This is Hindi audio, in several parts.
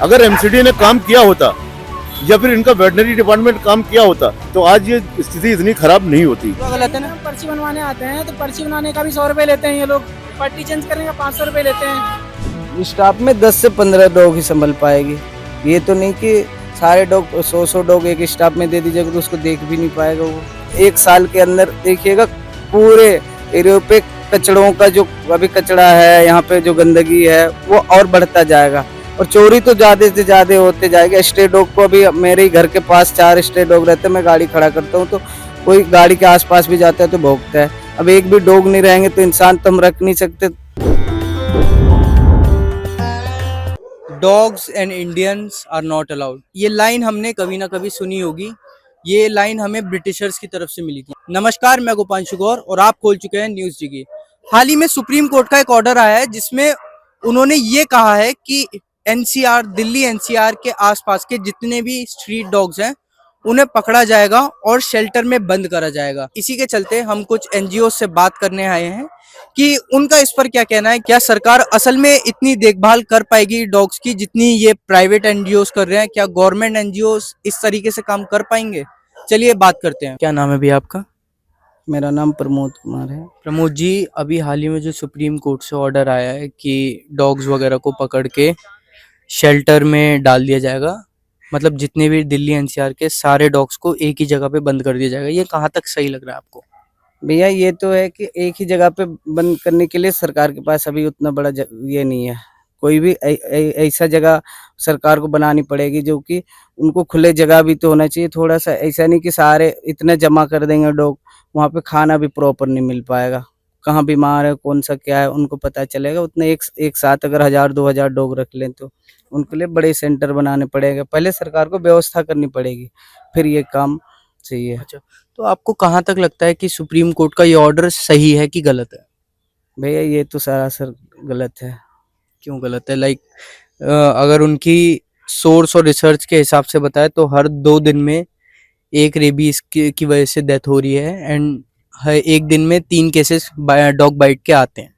अगर एमसीडी ने काम किया होता या फिर इनका वेटनरी डिपार्टमेंट काम किया होता तो आज ये स्थिति इतनी खराब नहीं होती। तो गलत है ना, पर्ची बनवाने आते हैं तो पर्ची बनाने का भी 100 रुपए लेते हैं ये लोग, पट्टी चेंज करने का 500 रुपए लेते हैं। स्टाफ में 10 से 15 डॉग ही संभल पाएगी। ये तो नहीं कि सारे डॉग 100 डॉग एक स्टाफ में दे दीजिएगा तो उसको देख भी नहीं पाएगा वो। एक साल के अंदर देखिएगा पूरे एरिया पे कचड़ों का जो अभी कचड़ा है, यहाँ पे जो गंदगी है वो और बढ़ता जाएगा और चोरी तो ज्यादा से ज्यादा होते जाएगा। स्ट्रे डॉग को अभी मेरे ही घर के पास 4 स्ट्रे डॉग रहते हैं, मैं गाड़ी खड़ा करता हूँ तो कोई गाड़ी के आसपास भी जाता है तो भौंकता है। अब एक भी डॉग नहीं रहेंगे तो इंसान तो हम रख नहीं सकते। Dogs and Indians are not allowed, ये लाइन हमने कभी ना कभी सुनी होगी। ये लाइन हमें ब्रिटिशर्स की तरफ से मिली थी। नमस्कार, मैं गोपांशु गौर और आप खोल चुके हैं न्यूज़ जिगी। हाल ही में सुप्रीम कोर्ट का एक ऑर्डर आया है जिसमें उन्होंने ये कहा है कि एनसीआर, दिल्ली एनसीआर के आसपास के जितने भी स्ट्रीट डॉग्स हैं उन्हें पकड़ा जाएगा और शेल्टर में बंद करा जाएगा। इसी के चलते हम कुछ एनजीओ से बात करने आए हैं कि उनका इस पर क्या कहना है। क्या सरकार असल में इतनी देखभाल कर पाएगी डॉग्स की जितनी ये प्राइवेट एनजीओ कर रहे हैं? क्या गवर्नमेंट एनजीओ इस तरीके से काम कर पाएंगे? चलिए बात करते हैं। क्या नाम है भैया आपका? मेरा नाम प्रमोद कुमार है। प्रमोद जी, अभी हाल ही में जो सुप्रीम कोर्ट से ऑर्डर आया है कि डॉग्स वगैरह को पकड़ के शेल्टर में डाल दिया जाएगा, मतलब जितने भी दिल्ली एनसीआर के सारे डॉग्स को एक ही जगह पे बंद कर दिया जाएगा, ये कहाँ तक सही लग रहा है आपको? भैया ये तो है कि एक ही जगह पे बंद करने के लिए सरकार के पास अभी उतना बड़ा ये नहीं है। कोई भी ऐसा जगह सरकार को बनानी पड़ेगी जो कि उनको खुले जगह भी तो होना चाहिए थोड़ा सा। ऐसा नहीं कि सारे इतने जमा कर देंगे डॉग, वहाँ पे खाना भी प्रॉपर नहीं मिल पाएगा। कहाँ बीमार है, कौन सा क्या है उनको पता चलेगा। उतने एक साथ अगर 1000-2000 डॉग रख लें तो उनके लिए बड़े सेंटर बनाने पड़ेगा। पहले सरकार को व्यवस्था करनी पड़ेगी, फिर ये काम चाहिए। अच्छा, तो आपको कहाँ तक लगता है कि सुप्रीम कोर्ट का ये ऑर्डर सही है कि गलत है? भैया ये तो सरासर गलत है। क्यों गलत है? लाइक अगर उनकी सोर्स और रिसर्च के हिसाब से बताए तो हर 2 दिन में एक रेबीज की वजह से डेथ हो रही है एंड हर एक दिन में 3 केसेस डॉग बाइट के आते हैं।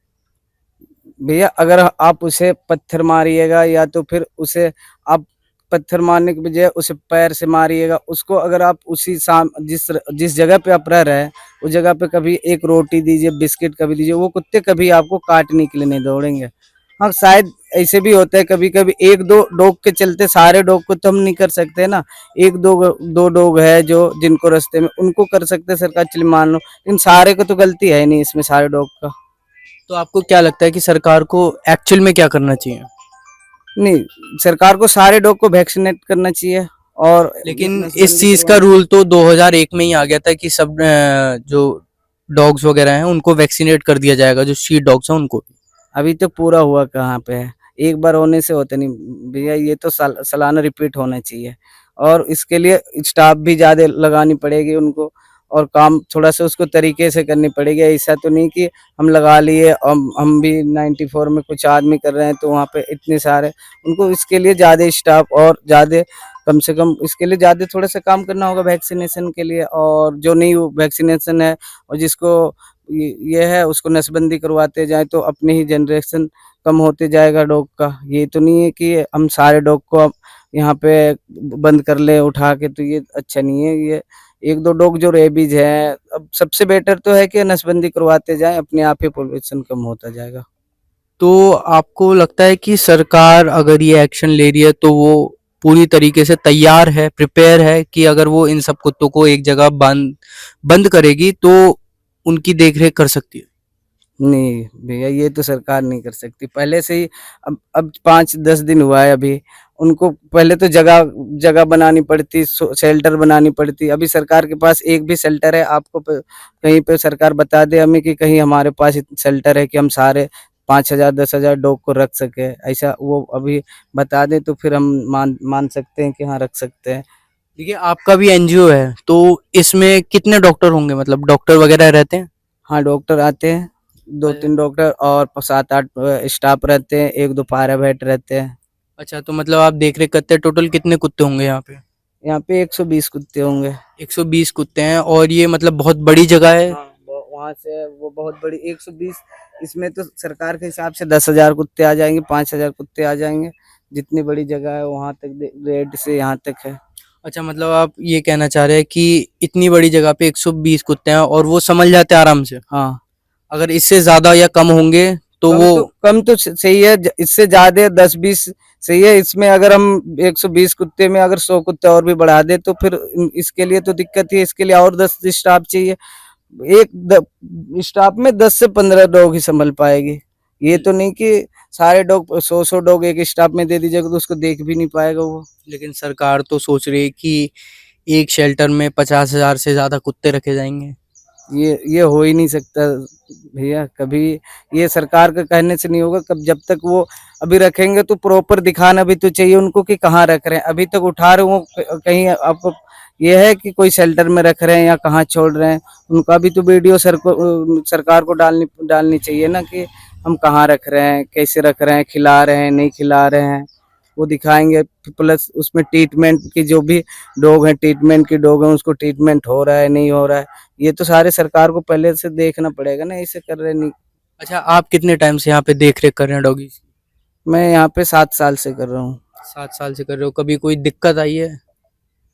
भैया अगर आप उसे पत्थर मारिएगा या तो फिर उसे आप पत्थर मारने के बजाय उसे पैर से मारिएगा, उसको अगर आप उसी जिस जगह पे आप रह रहे हैं उस जगह पे कभी एक रोटी दीजिए, बिस्किट कभी दीजिए, वो कुत्ते कभी आपको काटने के लिए नहीं दौड़ेंगे। हाँ शायद ऐसे भी होता है कभी कभी, 1-2 डॉग के चलते सारे डॉग को तो हम नहीं कर सकते ना। 1-2 डॉग है जो जिनको रास्ते में उनको कर सकते सरकार, चलिए मान लो, लेकिन सारे को तो गलती है नहीं इसमें सारे डॉग का। तो आपको क्या लगता है कि सरकार को एक्चुअल में क्या करना चाहिए? नहीं, सरकार को सारे डॉग को वैक्सीनेट करना चाहिए। और लेकिन इस चीज का रूल तो 2001 में ही आ गया था कि सब जो डॉग्स वगैरह हैं उनको वैक्सीनेट कर दिया जाएगा, जो स्ट्रीट डॉग्स हैं उनको। अभी तक पूरा हुआ कहाँ पे है? एक बार होने से होता नहीं भैया, ये तो सालाना रिपीट होना चाहिए और इसके लिए स्टाफ भी ज़्यादा लगानी पड़ेगी उनको और काम थोड़ा सा उसको तरीके से करनी पड़ेगी। ऐसा तो नहीं कि हम लगा लिए और हम भी 94 में कुछ आदमी कर रहे हैं तो वहाँ पे इतने सारे, उनको इसके लिए ज़्यादा स्टाफ और ज़्यादा कम से कम इसके लिए ज़्यादा थोड़ा सा काम करना होगा वैक्सीनेशन के लिए। और जो नहीं वैक्सीनेशन है और जिसको ये है उसको नसबंदी करवाते जाए तो अपनी ही जनरेशन कम होते जाएगा डॉग का। ये तो नहीं है कि हम सारे डॉग को अब यहाँ पे बंद कर ले उठा के, तो ये अच्छा नहीं है। ये 1-2 डॉग जो रेबीज है, अब सबसे बेटर तो है कि नसबंदी करवाते जाएं, अपने आप ही पॉपुलेशन कम होता जाएगा। तो आपको लगता है कि सरकार अगर ये एक्शन ले रही है तो वो पूरी तरीके से तैयार है, प्रिपेयर है कि अगर वो इन सब कुत्तों को एक जगह बंद करेगी तो उनकी देखरेख कर सकती है? नहीं भैया ये तो सरकार नहीं कर सकती पहले से ही। अब 5-10 दिन हुआ है, अभी उनको पहले तो जगह बनानी पड़ती, शेल्टर बनानी पड़ती। अभी सरकार के पास एक भी शेल्टर है? आपको कहीं पे सरकार बता दे हमें कि कहीं हमारे पास शेल्टर है कि हम सारे 5000-10,000 डॉग को रख सके, ऐसा वो अभी बता दे तो फिर हम मान सकते हैं कि हाँ रख सकते हैं। देखिए, आपका भी एनजीओ है तो इसमें कितने डॉक्टर होंगे, मतलब डॉक्टर वगैरह रहते हैं? हाँ डॉक्टर आते हैं, 2-3 डॉक्टर और 7-8 स्टाफ रहते हैं, 1-2 फायर वेट रहते हैं। अच्छा, तो मतलब आप देख रेख करते हैं। टोटल कितने कुत्ते होंगे यहाँ पे? यहाँ पे 120 कुत्ते होंगे। 120 कुत्ते हैं और ये मतलब बहुत बड़ी जगह है। हाँ, वहाँ से वो बहुत बड़ी 120, इसमें तो सरकार के हिसाब से 10,000 कुत्ते आ जाएंगे, 5,000 कुत्ते आ जाएंगे। जितनी बड़ी जगह है वहां तक रेड से यहाँ तक है। अच्छा, मतलब आप ये कहना चाह रहे हैं कि इतनी बड़ी जगह पे 120 कुत्ते हैं और वो संभल जाते हैं आराम से। हाँ, अगर इससे ज्यादा या कम होंगे तो कम तो सही है, इससे ज्यादा 10-20 सही है। इसमें अगर हम 120 कुत्ते में अगर 100 कुत्ते और भी बढ़ा दे तो फिर इसके लिए तो दिक्कत ही है। इसके लिए और 10 स्टाफ चाहिए। स्टाफ में 10 से 15 डॉग ही संभल पाएगी। ये तो नहीं कि सारे डॉग 100 डॉग एक स्टाफ में दे दीजिएगा तो उसको देख भी नहीं पाएगा वो। लेकिन सरकार तो सोच रही है कि एक शेल्टर में 50,000 से ज्यादा कुत्ते रखे जाएंगे। ये हो ही नहीं सकता भैया, कभी ये सरकार के कहने से नहीं होगा। कब जब तक वो अभी रखेंगे तो प्रॉपर दिखाना भी तो चाहिए उनको कि कहाँ रख रहे हैं। अभी तक उठा रहे हो कहीं, अब ये है कि कोई शेल्टर में रख रहे हैं या कहाँ छोड़ रहे हैं, उनका भी तो वीडियो सरकार को डालनी चाहिए ना कि हम कहाँ रख रहे हैं, कैसे रख रहे हैं, खिला रहे हैं नहीं खिला रहे हैं, वो दिखाएंगे। प्लस उसमें ट्रीटमेंट की जो भी डॉग है, ट्रीटमेंट की डॉग है, उसको ट्रीटमेंट हो रहा है नहीं हो रहा है, ये तो सारे सरकार को पहले से देखना पड़ेगा ना, ऐसे कर रहे नहीं। अच्छा, आप कितने टाइम से यहाँ पे देख रेख कर रहे हैं डॉगी? मैं यहाँ पे 7 साल से कर रहा हूँ। 7 साल से कर रहे हो। कभी कोई दिक्कत आई है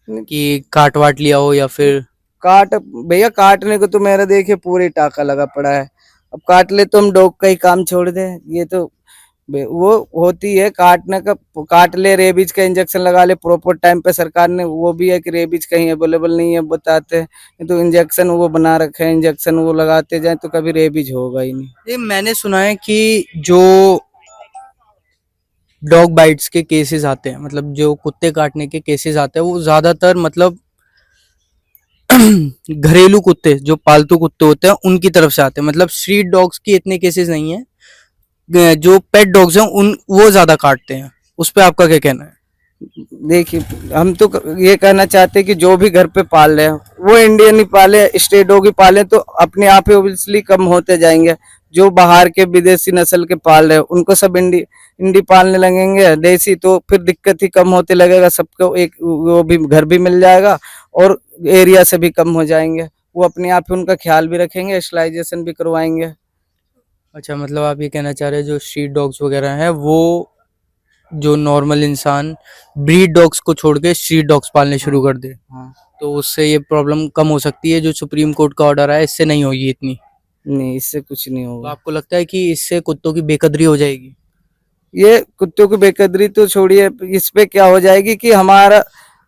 कि काट वाट लिया हो या फिर? भैया काटने को तो मेरा देखिए पूरी टाका लगा पड़ा है। अब काट ले तो हम डॉग का ही काम छोड़ दें, ये तो वो होती है काटने का। काट ले, रेबीज का इंजेक्शन लगा ले प्रॉपर टाइम पे। सरकार ने वो भी है कि रेबीज कहीं अवेलेबल नहीं है बताते हैं तो इंजेक्शन वो बना रखे हैं, इंजेक्शन वो लगाते जाए तो कभी रेबीज होगा ही नहीं। ये मैंने सुना है कि जो डॉग बाइट्स के केसेस आते हैं, मतलब जो कुत्ते काटने के केसेस आते हैं, वो ज्यादातर मतलब घरेलू कुत्ते जो पालतू कुत्ते होते हैं उनकी तरफ से आते हैं। मतलब स्ट्रीट डॉग्स की इतने केसेस नहीं है। जो पेट डॉग्स हैं उन वो ज्यादा काटते हैं। उस पे आपका क्या कहना है? देखिए, हम तो ये कहना चाहते हैं कि जो भी घर पे पाल रहे हैं वो इंडियन ही पाले, स्ट्रे डॉग ही पाले तो अपने आप ही ऑब्वियसली कम होते जाएंगे। जो बाहर के विदेशी नस्ल के पाल रहे हैं उनको सब इंडी पालने लगेंगे देसी, तो फिर दिक्कत ही कम होते लगेगा सबको। एक वो भी घर भी मिल जाएगा और एरिया से भी कम हो जाएंगे। वो अपने आप ही उनका ख्याल भी रखेंगे, स्टरलाइजेशन भी करवाएंगे। अच्छा, मतलब आप ये कहना चाह रहे हैं जो स्ट्रीट डॉग्स वगैरह हैं वो जो नॉर्मल इंसान ब्रीड डॉग्स को छोड़ के स्ट्रीट डॉग्स पालने शुरू कर दे, हाँ, तो उससे ये प्रॉब्लम कम हो सकती है। जो सुप्रीम कोर्ट का ऑर्डर है इससे नहीं होगी इतनी? नहीं, इससे कुछ नहीं तो होगा। आपको लगता है कि इससे कुत्तों की बेकदरी हो जाएगी? ये कुत्तों की बेकदरी तो छोड़िए, इस पे क्या हो जाएगी कि हमारा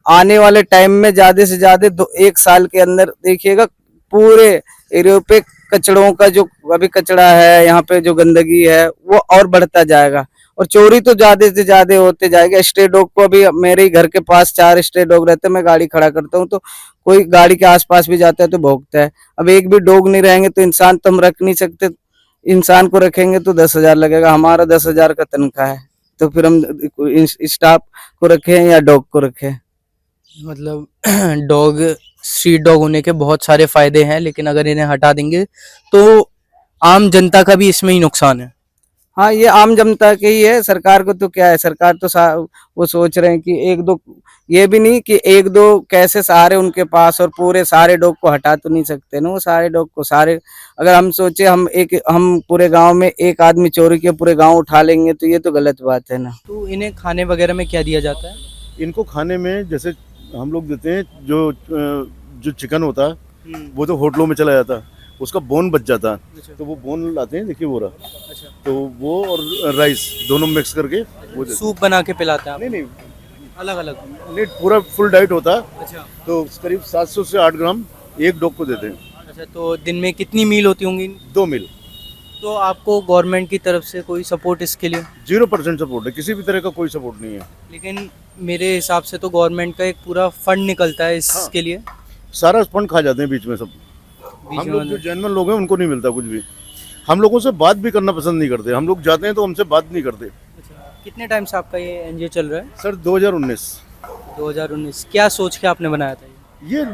आने वाले टाइम में ज्यादा से ज्यादा 1 साल के अंदर देखिएगा पूरे एरिया पे कचड़ों का जो अभी कचड़ा है, यहाँ पे जो गंदगी है वो और बढ़ता जाएगा और चोरी तो ज्यादा से ज्यादा होते जाएगा। स्ट्रे डॉग को अभी मेरे ही घर के पास 4 स्ट्रे डॉग रहते हैं, मैं गाड़ी खड़ा करता हूँ तो कोई गाड़ी के आसपास भी जाता है तो भौंकता है। अब एक भी डॉग नहीं रहेंगे तो इंसान तो हम रख नहीं सकते। इंसान को रखेंगे तो 10,000 लगेगा, हमारा 10,000 का तनख्वाह है, तो फिर हम स्टाफ को रखें या डॉग को रखें? मतलब डॉग स्ट्रीट डॉग होने के बहुत सारे फायदे हैं, लेकिन अगर इन्हें हटा देंगे तो आम जनता का भी इसमें ही नुकसान है। हाँ, ये आम जनता के ही है। सरकार को तो क्या है, सरकार तो वो सोच रहे हैं कि 1-2, ये भी नहीं कि 1-2 कैसे सारे उनके पास और पूरे सारे डॉग को हटा तो नहीं सकते ना। वो सारे डॉग को सारे, अगर हम सोचे हम पूरे गांव में एक आदमी चोरी के पूरे गांव उठा लेंगे तो ये तो गलत बात है ना। तो इन्हें खाने वगैरह में क्या दिया जाता है? इनको खाने में जैसे हम लोग देते हैं जो चिकन होता है वो तो होटलों में चला जाता है, उसका बोन बच जाता है। अच्छा। तो वो बोन लाते हैं, देखिए वो रहा, अच्छा, तो वो और राइस दोनों मिक्स करके वो देते सूप बना के पिलाते हैं आप? हैं। नहीं अलग अलग? नहीं, पूरा फुल डाइट होता है। अच्छा। तो करीब 700 से 8 ग्राम एक डॉग को देते हैं। अच्छा, तो दिन में कितनी मील होती होंगी? 2 मील। तो आपको गवर्नमेंट की तरफ से कोई सपोर्ट इसके लिए? 0% सपोर्ट है, किसी भी तरह का कोई सपोर्ट नहीं है। लेकिन मेरे हिसाब से तो गवर्नमेंट का एक पूरा फंड निकलता है हाँ। इसके लिए। सारा फंड खा जाते हैं बीच में सब। हम लोग जो जेन्युइन लोग हैं उनको नहीं मिलता कुछ भी। हम लोगों से बात भी करना पसंद नहीं करते। हम लोग जाते हैं तो हमसे बात नहीं करते। अच्छा, कितने टाइम से आपका ये एनजीओ चल रहा है? सर 2019। 2019 क्या सोच के आपने बनाया था ये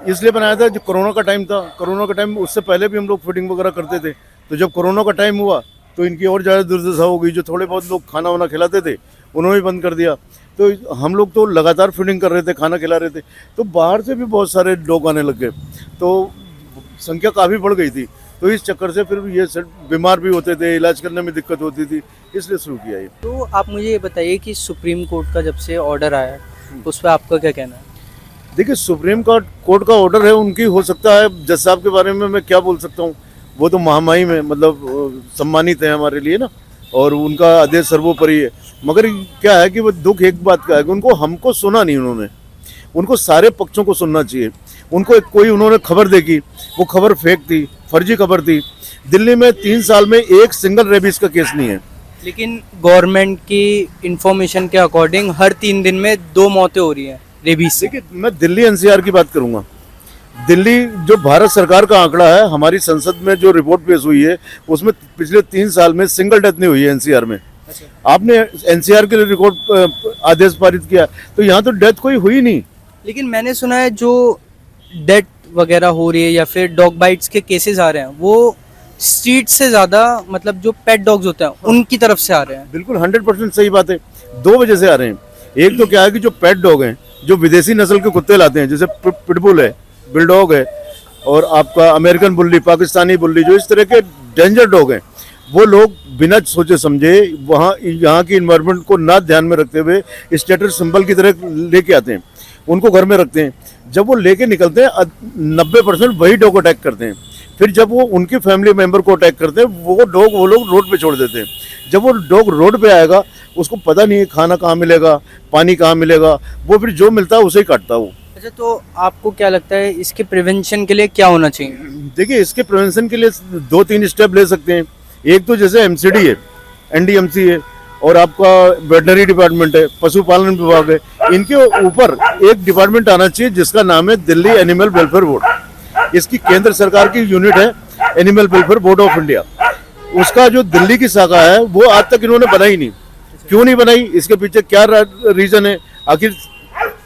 इसलिए बनाया था जो कोरोना का टाइम था। कोरोना का टाइम, उससे पहले भी हम लोग फीडिंग वगैरह करते थे। तो जब कोरोना का टाइम हुआ तो इनकी और ज़्यादा दुर्दशा हो गई। जो थोड़े बहुत लोग खाना वाना खिलाते थे उन्होंने भी बंद कर दिया। तो हम लोग तो लगातार फीडिंग कर रहे थे, खाना खिला रहे थे, तो बाहर से भी बहुत सारे लोग आने लग गए। तो संख्या काफ़ी बढ़ गई थी। तो इस चक्कर से फिर ये सब बीमार भी होते थे, इलाज करने में दिक्कत होती थी, इसलिए शुरू किया ये। तो आप मुझे ये बताइए कि सुप्रीम कोर्ट का जब से ऑर्डर आया है उस पर आपका क्या कहना है? देखिए, सुप्रीम कोर्ट का ऑर्डर है, उनकी हो सकता है। जज साहब के बारे में मैं क्या बोल सकता हूँ, वो तो महामाई में मतलब सम्मानित है हमारे लिए ना, और उनका आदेश सर्वोपरि है। मगर क्या है कि वो दुख एक बात का है कि उनको हमको सुना नहीं उन्होंने। उनको सारे पक्षों को सुनना चाहिए। उनको कोई उन्होंने खबर देखी, वो खबर फेक थी, फर्जी खबर थी। दिल्ली में 3 साल में एक सिंगल रेबीज का केस नहीं है। लेकिन गवर्नमेंट की इंफॉर्मेशन के अकॉर्डिंग हर 3 दिन में 2 मौतें हो रही हैं रेबीज से। देखिए, मैं दिल्ली एनसीआर की बात करूंगा। दिल्ली जो भारत सरकार का आंकड़ा है, हमारी संसद में जो रिपोर्ट पेश हुई है, उसमें पिछले 3 साल में सिंगल डेथ नहीं हुई है एनसीआर में। आपने एनसीआर के लिए रिकॉर्ड आदेश पारित किया, तो यहाँ तो डेथ कोई हुई नहीं। लेकिन मैंने सुना है जो डेथ वगैरह हो रही है या फिर डॉग बाइट्स के केसेस आ रहे हैं वो स्ट्रीट से ज़्यादा मतलब जो पेट डॉग्स होते हैं उनकी तरफ से आ रहे हैं। बिल्कुल 100% सही बात है। 2 वजह से आ रहे हैं। एक तो क्या है कि जो पेट डॉग हैं, जो विदेशी नस्ल के कुत्ते लाते हैं, जैसे पिटबुल है, बिलडॉग है, और आपका अमेरिकन बुल्ली, पाकिस्तानी बुल्ली, जो इस तरह के डेंजर डॉग हैं, वो लोग बिना सोचे समझे वहाँ यहाँ की इन्वायरमेंट को ना ध्यान में रखते हुए स्टेटस सिंबल की तरह लेके आते हैं, उनको घर में रखते हैं। जब वो लेके निकलते हैं 90% वही डॉग अटैक करते हैं। फिर जब वो उनके फैमिली मेंबर को अटैक करते हैं, वो लोग रोड पे छोड़ देते हैं। जब वो डॉग रोड पे आएगा, उसको पता नहीं है खाना कहाँ मिलेगा, पानी कहाँ मिलेगा, वो फिर जो मिलता है उसे ही काटता है वो। अच्छा, तो आपको क्या लगता है इसके प्रिवेंशन के लिए क्या होना चाहिए? देखिए, इसके प्रिवेंशन के लिए 2-3 स्टेप ले सकते हैं। एक तो जैसे एमसीडी है, एनडीएमसी है, और आपका वेटनरी डिपार्टमेंट है, पशुपालन विभाग है। इनके ऊपर एक डिपार्टमेंट आना चाहिए जिसका नाम है दिल्ली एनिमल वेलफेयर बोर्ड। इसकी केंद्र सरकार की यूनिट है animal welfare board of India. उसका जो दिल्ली की शाखा है वो आज तक इन्होंने बनाई नहीं। क्यों नहीं बनाई, इसके पीछे क्या रीजन है? आखिर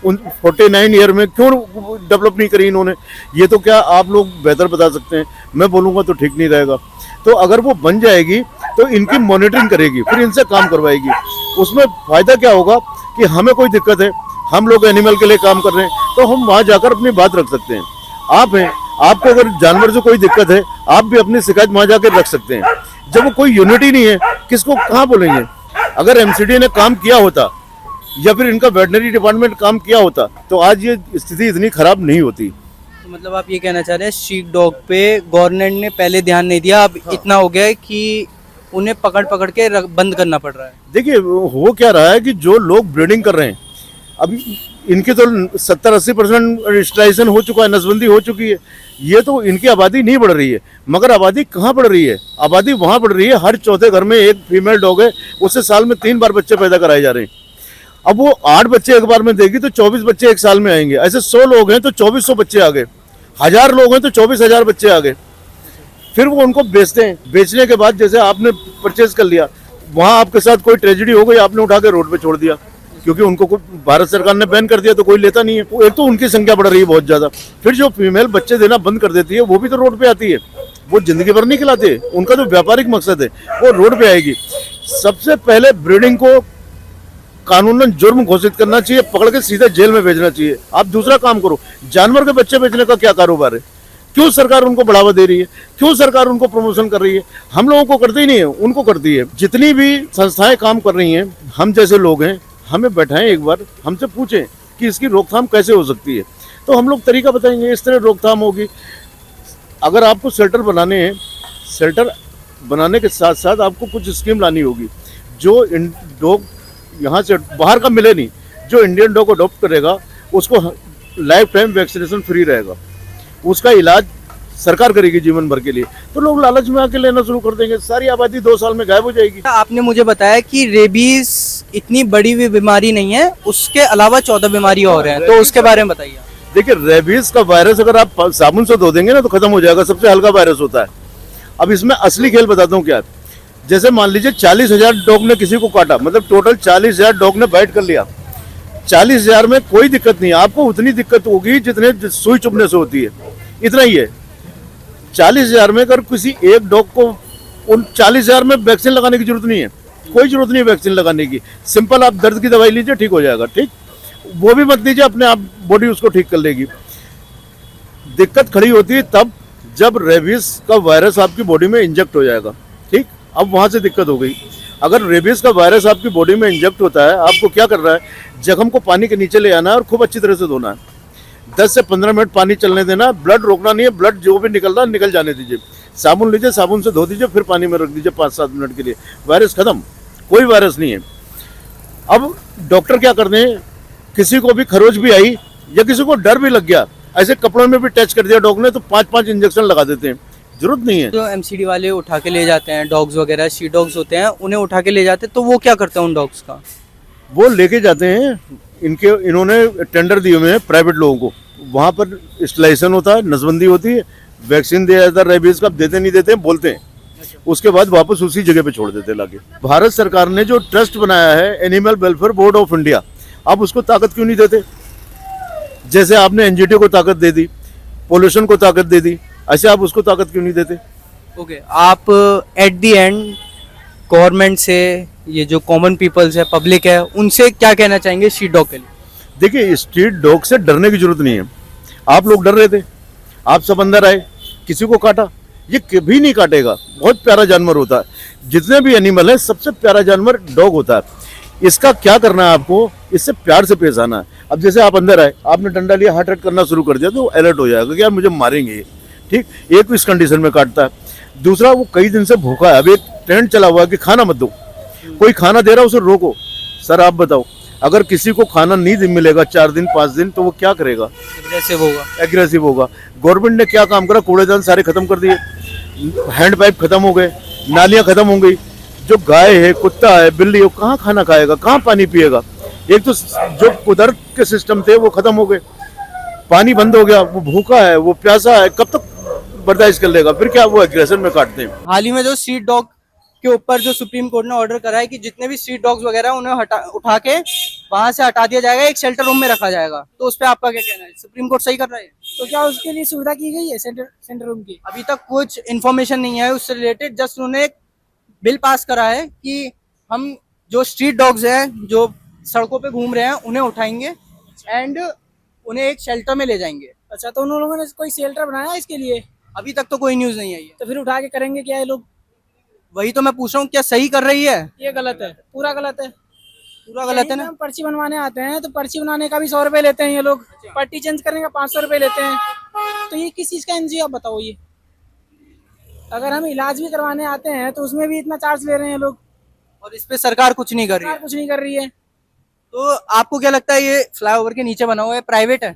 49 ईयर में क्यों डेवलप नहीं करी इन्होंने? ये तो क्या आप लोग बेहतर बता सकते हैं। मैं बोलूँगा तो ठीक नहीं रहेगा। तो अगर वो बन जाएगी तो इनकी मॉनिटरिंग करेगी, फिर इनसे काम करवाएगी। उसमें फ़ायदा क्या होगा कि हमें कोई दिक्कत है, हम लोग एनिमल के लिए काम कर रहे हैं, तो हम वहाँ जाकर अपनी बात रख सकते हैं। आप हैं, आपको अगर जानवर से कोई दिक्कत है, आप भी अपनी शिकायत वहाँ जाकर रख सकते हैं। जब वो कोई यूनिटी नहीं है, किसको कहाँ बोलेंगे? अगर एमसीडी ने काम किया होता या फिर इनका वेटनरी डिपार्टमेंट काम किया होता, तो आज ये स्थिति इतनी खराब नहीं होती। तो मतलब आप ये कहना चाह रहे हैं स्ट्रीट डॉग पे गवर्नमेंट ने पहले ध्यान नहीं दिया, अब इतना हो गया है कि उन्हें पकड़ पकड़ के बंद करना पड़ रहा है। देखिए, हो क्या रहा है कि जो लोग ब्रीडिंग कर रहे हैं, अभी इनकी तो 70-80% रजिस्ट्रेशन हो चुका है, नसबंदी हो चुकी है। ये तो इनकी आबादी नहीं बढ़ रही है। मगर आबादी कहाँ बढ़ रही है? आबादी वहाँ बढ़ रही है, हर चौथे घर में एक फीमेल डॉग है, उससे साल में 3 बार बच्चे पैदा कराए जा रहे हैं। अब वो 8 बच्चे एक बार में देगी तो 24 बच्चे एक साल में आएंगे। ऐसे 100 लोग हैं तो 2400 बच्चे आ गए, 1000 लोग हैं तो 24,000 बच्चे आ गए। फिर वो उनको बेचते हैं। बेचने के बाद जैसे आपने परचेज कर लिया, वहाँ आपके साथ कोई ट्रेजेडी हो गई, आपने उठा के रोड पे छोड़ दिया, क्योंकि उनको भारत सरकार ने बैन कर दिया, तो कोई लेता नहीं है। एक तो उनकी संख्या बढ़ रही है बहुत ज़्यादा। फिर जो फीमेल बच्चे देना बंद कर देती है, वो भी तो रोड पे आती है। वो जिंदगी भर नहीं खिलाते, उनका जो व्यापारिक मकसद है वो रोड पे आएगी। सबसे पहले ब्रीडिंग को कानूनन जुर्म घोषित करना चाहिए, पकड़ के सीधा जेल में भेजना चाहिए। आप दूसरा काम करो। जानवर के बच्चे बेचने का क्या कारोबार है? क्यों सरकार उनको बढ़ावा दे रही है? क्यों सरकार उनको प्रमोशन कर रही है? हम लोगों को करती ही नहीं है, उनको करती है। जितनी भी संस्थाएं काम कर रही हैं, हम जैसे लोग हैं, हमें बैठाएं एक बार, हमसे पूछें कि इसकी रोकथाम कैसे हो सकती है, तो हम लोग तरीका बताएंगे। इस तरह रोकथाम होगी। अगर आपको शेल्टर बनाने हैं, शेल्टर बनाने के साथ साथ आपको कुछ स्कीम लानी होगी। जो डॉग यहाँ से बाहर का मिले नहीं, जो इंडियन डॉग अडॉप्ट करेगा उसको लाइफ टाइम वैक्सीनेशन फ्री रहेगा, उसका इलाज सरकार करेगी जीवन भर के लिए। तो लोग लालच में आके लेना शुरू कर देंगे, सारी आबादी 2 साल में गायब हो जाएगी। आपने मुझे बताया कि रेबीज इतनी बड़ी हुई बीमारी नहीं है, उसके अलावा 14 बीमारी और हैं, तो उसके बारे में बताइए। देखिए, रेबीज का वायरस अगर आप साबुन से धो देंगे ना तो खत्म हो जाएगा, सबसे हल्का वायरस होता है। अब इसमें असली खेल बताता हूँ क्या है। जैसे मान लीजिए 40,000 डॉग ने किसी को काटा, मतलब टोटल 40,000 डॉग ने बाइट कर लिया। 40,000 में कोई दिक्कत नहीं, आपको उतनी दिक्कत होगी जितने सुई चुभने से होती है, इतना ही है। 40,000 में अगर किसी एक डॉग को, उन 40,000 में वैक्सीन लगाने की जरूरत नहीं है, कोई जरूरत नहीं है वैक्सीन लगाने की। सिंपल आप दर्द की दवाई लीजिए, ठीक हो जाएगा। ठीक, वो भी मत लीजिए, अपने आप बॉडी उसको ठीक कर लेगी। दिक्कत खड़ी होती है तब जब रेबीज का वायरस आपकी बॉडी में इंजेक्ट हो जाएगा, ठीक, अब वहां से दिक्कत हो गई। अगर रेबीज का वायरस आपकी बॉडी में इंजेक्ट होता है, आपको क्या करना है, जख्म को पानी के नीचे ले आना है और खूब अच्छी तरह से धोना है। 10 से 15 मिनट पानी चलने देना, ब्लड रोकना नहीं है, ब्लड जो भी निकल रहा है निकल जाने दीजिए। साबुन लीजिए, साबुन से धो दीजिए, फिर पानी में रख दीजिए 5-7 मिनट के लिए, वायरस खत्म, कोई वायरस नहीं है। अब डॉक्टर क्या करते हैं, किसी को भी खरोच भी आई या किसी को डर भी लग गया, ऐसे कपड़ों में भी टच कर दिया डॉग ने, तो 5-5 इंजेक्शन लगा देते हैं, जरूरत नहीं है। जो एमसीडी वाले उठा के ले जाते हैं डॉग्स वगैरह, शी डॉग्स होते हैं, उन्हें उठा के ले जाते हैं, तो वो क्या करते हैं उन डॉग्स का? वो लेके जाते हैं, इन्होंने टेंडर दिए हुए हैं प्राइवेट लोगों को, वहाँ पर स्टेलाइजेशन होता है, नसबंदी होती है, वैक्सीन दिया जाता है रेबीज का, देते नहीं देते हैं बोलते हैं, उसके बाद वापस उसी जगह पे छोड़ देते हैं लाके। भारत सरकार ने जो ट्रस्ट बनाया है animal welfare board of India, आप उसको ताकत क्यों नहीं देते? जैसे आपने एनजीटी को ताकत दे दी, पोल्यूशन को ताकत दे दी, ऐसे आप उसको ताकत क्यों नहीं देते? ओके, आप एट द एंड गवर्नमेंट से, ये जो कॉमन पीपल्स है, पब्लिक है, उनसे क्या कहना चाहेंगे शी डॉग के लिए? देखिए, स्ट्रीट डॉग से डरने की जरूरत नहीं है। आप लोग डर रहे थे, आप सब अंदर आए, किसी को काटा, ये कभी नहीं काटेगा, बहुत प्यारा जानवर होता है। जितने भी एनिमल है, सबसे प्यारा जानवर डॉग होता है। इसका क्या करना है आपको, इससे प्यार से पेश आना है। अब जैसे आप अंदर आए, आपने डंडा लिया, हार्ट अटैक करना शुरू कर दिया, तो अलर्ट हो जाएगा कि यार मुझे मारेंगे ये, ठीक, एक तो इस कंडीशन में काटता है। दूसरा, वो कई दिन से भूखा है, अब एक ट्रेंड चला हुआ है कि खाना मत दो, कोई खाना दे रहा है उसे रोको। सर आप बताओ, अगर किसी को खाना नहीं मिलेगा 4 दिन 5 दिन, तो वो क्या करेगा? एग्रेसिव होगा। गवर्नमेंट ने क्या काम करा, कूड़ेदान सारे खत्म कर दिए, हैंड पाइप खत्म हो गए, नालियां खत्म हो गई। जो गाय है, कुत्ता है, बिल्ली है, वो कहाँ खाना खाएगा, कहाँ पानी पिएगा? एक तो जो कुदरत के सिस्टम थे वो खत्म हो गए, पानी बंद हो गया, वो भूखा है, वो प्यासा है, कब तक बर्दाश्त कर लेगा? फिर क्या वो एग्रेशन में काटते हैं। हाल ही में जो स्ट्रीट डॉग के ऊपर जो सुप्रीम कोर्ट ने ऑर्डर करा है कि जितने भी स्ट्रीट डॉग्स वगैरह उन्हें उठा के वहां से हटा दिया जाएगा, एक शेल्टर रूम में रखा जाएगा, तो उस पर आपका क्या कहना है? सुप्रीम कोर्ट सही कर रहा है? तो क्या उसके लिए सुविधा की गई है सेंटर रूम की? अभी तक कुछ इन्फॉर्मेशन नहीं है उससे रिलेटेड, जस्ट उन्होंने एक बिल पास करा है कि हम जो स्ट्रीट डॉग्स हैं जो सड़कों पे घूम रहे हैं उन्हें उठाएंगे एंड उन्हें एक शेल्टर में ले जाएंगे। अच्छा, तो उन लोगों ने कोई शेल्टर बनाया है इसके लिए? अभी तक तो कोई न्यूज नहीं आई है। तो फिर उठा के करेंगे क्या ये लोग? वही तो मैं पूछ रहा हूँ, क्या सही कर रही है? ये गलत है, पूरा गलत है। पूरा गलत है ना? हम पर्ची बनवाने आते हैं तो पर्ची बनाने का भी 100 रुपए लेते हैं ये लोग, पट्टी चेंज करने का 500 रुपए लेते हैं। तो ये किस चीज का एनजीओ, आप बताओ? ये अगर हम इलाज भी करवाने आते हैं तो उसमें भी इतना चार्ज ले रहे हैं लोग, और इस पे सरकार कुछ नहीं कर रही है। कुछ नहीं कर रही है। तो आपको क्या लगता है, ये फ्लाईओवर के नीचे बना हुआ है, प्राइवेट है,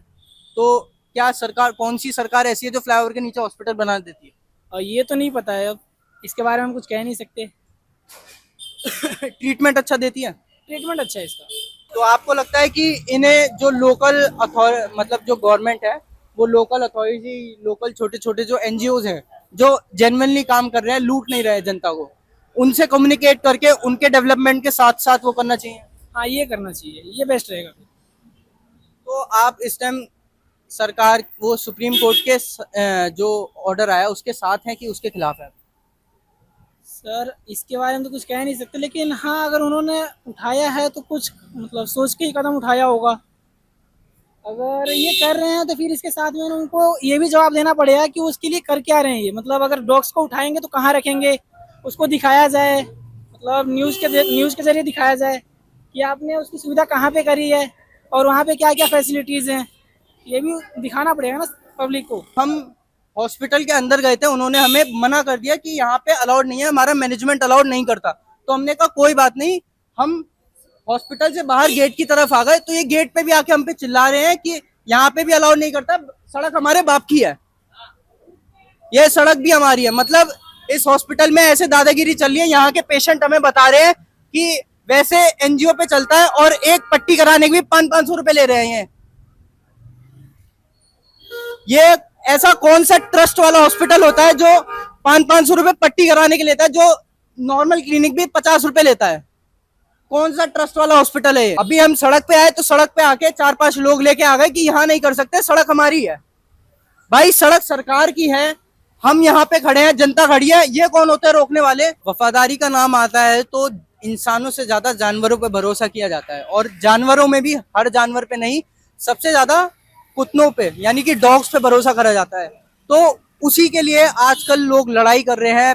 तो क्या सरकार, कौन सी सरकार ऐसी है जो फ्लाईओवर के नीचे हॉस्पिटल बना देती है? और ये तो नहीं पता है, अब इसके बारे में हम कुछ कह नहीं सकते। ट्रीटमेंट अच्छा देती है? ट्रीटमेंट अच्छा है इसका। तो आपको लगता है कि इन्हें जो लोकल मतलब जो गवर्नमेंट है, वो लोकल अथॉरिटी, लोकल छोटे छोटे जो एनजीओज हैं जो जेन्युइनली काम कर रहे हैं, लूट नहीं रहे हैं जनता को, उनसे कम्युनिकेट करके उनके डेवलपमेंट के साथ साथ वो करना चाहिए? हाँ, ये करना चाहिए, ये बेस्ट रहेगा। तो आप इस टाइम सरकार, वो सुप्रीम कोर्ट के जो ऑर्डर आया उसके साथ हैं कि उसके खिलाफ है? सर इसके बारे में तो कुछ कह नहीं सकते, लेकिन हाँ, अगर उन्होंने उठाया है तो कुछ मतलब सोच के ही कदम उठाया होगा। अगर ये कर रहे हैं तो फिर इसके साथ में उनको ये भी जवाब देना पड़ेगा कि उसके लिए कर क्या रहे हैं ये। मतलब अगर डॉग्स को उठाएंगे तो कहाँ रखेंगे, उसको दिखाया जाए, मतलब न्यूज़ के जरिए दिखाया जाए कि आपने उसकी सुविधा कहाँ पे करी है और वहाँ पे क्या क्या फैसिलिटीज़ हैं, ये भी दिखाना पड़ेगा ना पब्लिक को। हम हॉस्पिटल के अंदर गए थे, उन्होंने हमें मना कर दिया कि यहाँ पे अलाउड नहीं है, हमारा मैनेजमेंट अलाउड नहीं करता। तो हमने कहा कोई बात नहीं, हम हॉस्पिटल से बाहर गेट की तरफ आ गए तो ये गेट पे भी आके हम पे चिल्ला रहे हैं कि यहाँ पे भी अलाउड नहीं करता, सड़क हमारे बाप की है, ये सड़क भी हमारी है। मतलब इस हॉस्पिटल में ऐसे दादागिरी चल रही है, यहाँ के पेशेंट हमें बता रहे हैं कि वैसे एनजीओ पे चलता है और एक पट्टी कराने के भी 500-500 रुपए ले रहे हैं। ये ऐसा कौन सा ट्रस्ट वाला हॉस्पिटल होता है जो 500-500 रुपए पट्टी कराने के लेता है, जो नॉर्मल क्लिनिक भी 50 रुपए लेता है? कौन सा ट्रस्ट वाला हॉस्पिटल है ये? अभी हम सड़क पे आए तो सड़क पे आके 4-5 लोग लेके आ गए कि यहाँ नहीं कर सकते, सड़क हमारी है। भाई सड़क सरकार की है, हम यहाँ पे खड़े हैं, जनता खड़ी है, ये कौन होते हैं रोकने वाले? वफादारी का नाम आता है तो इंसानों से ज्यादा जानवरों पे भरोसा किया जाता है, और जानवरों में भी हर जानवर पे नहीं, सबसे ज्यादा कुत्तों पे यानी कि डॉग्स पे भरोसा करा जाता है। तो उसी के लिए आजकल लोग लड़ाई कर रहे हैं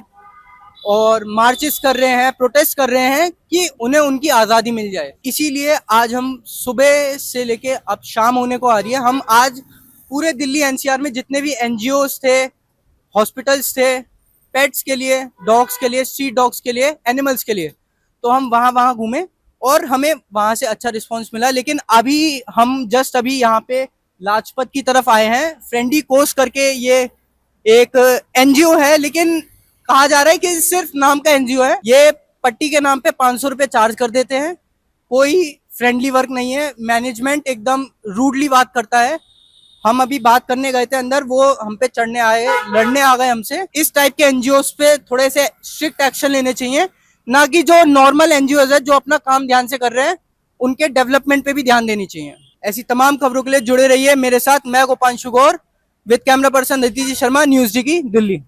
और मार्चेस कर रहे हैं, प्रोटेस्ट कर रहे हैं कि उन्हें उनकी आज़ादी मिल जाए। इसीलिए आज हम सुबह से लेके अब शाम होने को आ रही है, हम आज पूरे दिल्ली एनसीआर में जितने भी एनजीओज थे, हॉस्पिटल्स थे, पेट्स के लिए, डॉग्स के लिए, स्ट्रीट डॉग्स के लिए, एनिमल्स के लिए, तो हम वहाँ घूमे और हमें वहाँ से अच्छा रिस्पॉन्स मिला। लेकिन अभी हम जस्ट अभी यहाँ पे लाजपत की तरफ आए हैं। फ्रेंडली कोस करके ये एक एनजीओ है, लेकिन कहा जा रहा है कि सिर्फ नाम का एनजीओ है। ये पट्टी के नाम पे 500 रुपए चार्ज कर देते हैं। कोई फ्रेंडली वर्क नहीं है, मैनेजमेंट एकदम रूडली बात करता है। हम अभी बात करने गए थे अंदर, वो हम पे चढ़ने आए, लड़ने आ गए हमसे। इस टाइप के एनजीओस पे थोड़े से स्ट्रिक्ट एक्शन लेने चाहिए, ना कि जो नॉर्मल एनजीओज है जो अपना काम ध्यान से कर रहे हैं उनके डेवलपमेंट पे भी ध्यान देनी चाहिए। ऐसी तमाम खबरों के लिए जुड़े रहिए मेरे साथ। मैं Gopanshu Gaur with camera person Ritiji Sharma, news Zee की दिल्ली।